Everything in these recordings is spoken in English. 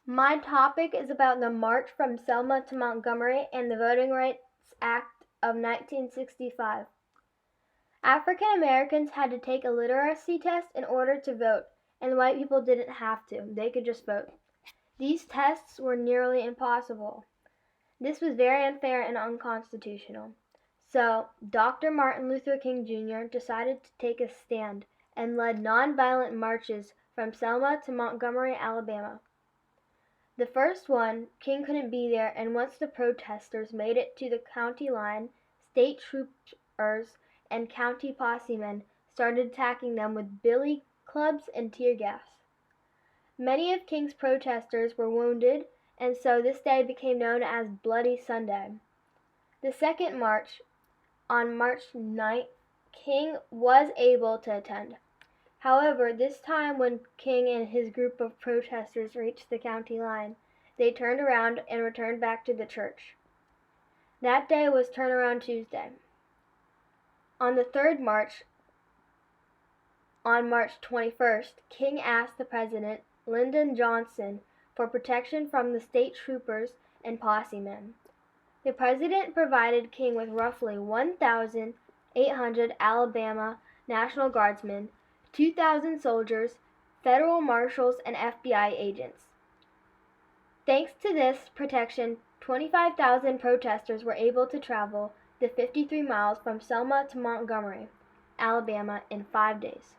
My topic is about the March from Selma to Montgomery and the Voting Rights Act of 1965. African Americans had to take a literacy test in order to vote, and white people didn't have to. They could just vote. These tests were nearly impossible. This was very unfair and unconstitutional. So, Dr. Martin Luther King Jr. decided to take a stand and led nonviolent marches from Selma to Montgomery, Alabama. The first one, King couldn't be there, and once the protesters made it to the county line, state troopers and county possemen started attacking them with billy clubs and tear gas. Many of King's protesters were wounded, and so this day became known as Bloody Sunday. The second march, on March 9th, King was able to attend. However, this time when King and his group of protesters reached the county line, they turned around and returned back to the church. That day was Turnaround Tuesday. On the third march, on March 21st, King asked the president, Lyndon Johnson, for protection from the state troopers and possemen. The president provided King with roughly 1,800 Alabama National Guardsmen, 2,000 soldiers, federal marshals, and FBI agents. Thanks to this protection, 25,000 protesters were able to travel the 53 miles from Selma to Montgomery, Alabama in 5 days.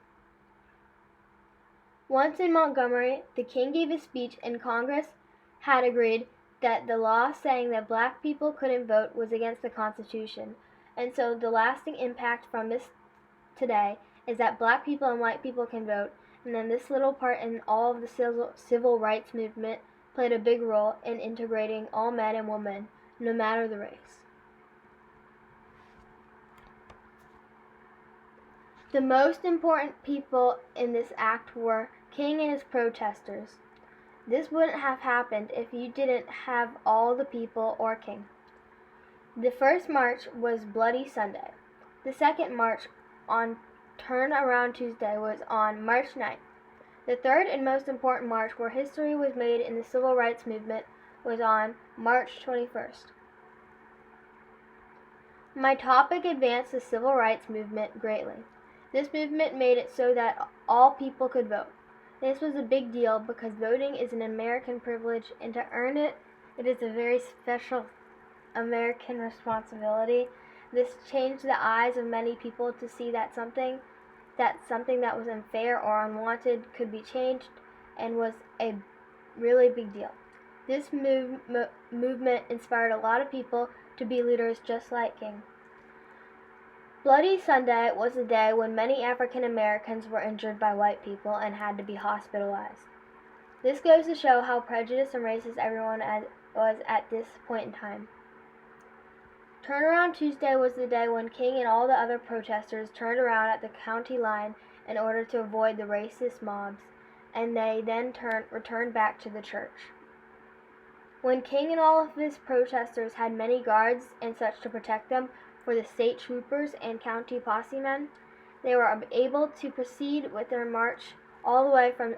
Once in Montgomery, the King gave a speech and Congress had agreed that the law saying that black people couldn't vote was against the Constitution, and so the lasting impact from this today is that black people and white people can vote, and then this little part in all of the civil rights movement played a big role in integrating all men and women, no matter the race. The most important people in this act were King and his protesters. This wouldn't have happened if you didn't have all the people or King. The first march was Bloody Sunday. The second march on Turnaround Tuesday was on March 9th. The third and most important march where history was made in the civil rights movement was on March 21st. My topic advanced the civil rights movement greatly. This movement made it so that all people could vote. This was a big deal because voting is an American privilege, and to earn it, it is a very special American responsibility. This changed the eyes of many people to see that something that was unfair or unwanted could be changed and was a really big deal. This movement inspired a lot of people to be leaders just like King. Bloody Sunday was a day when many African Americans were injured by white people and had to be hospitalized. This goes to show how prejudiced and racist everyone was at this point in time. Turnaround Tuesday was the day when King and all the other protesters turned around at the county line in order to avoid the racist mobs, and they then returned back to the church. When King and all of his protesters had many guards and such to protect them for the state troopers and county possemen, they were able to proceed with their march all the way from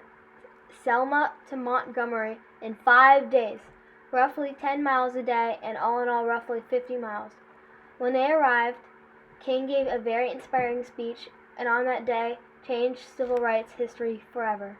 Selma to Montgomery in 5 days, roughly 10 miles a day, and all in all roughly 50 miles. When they arrived, King gave a very inspiring speech, and on that day changed civil rights history forever.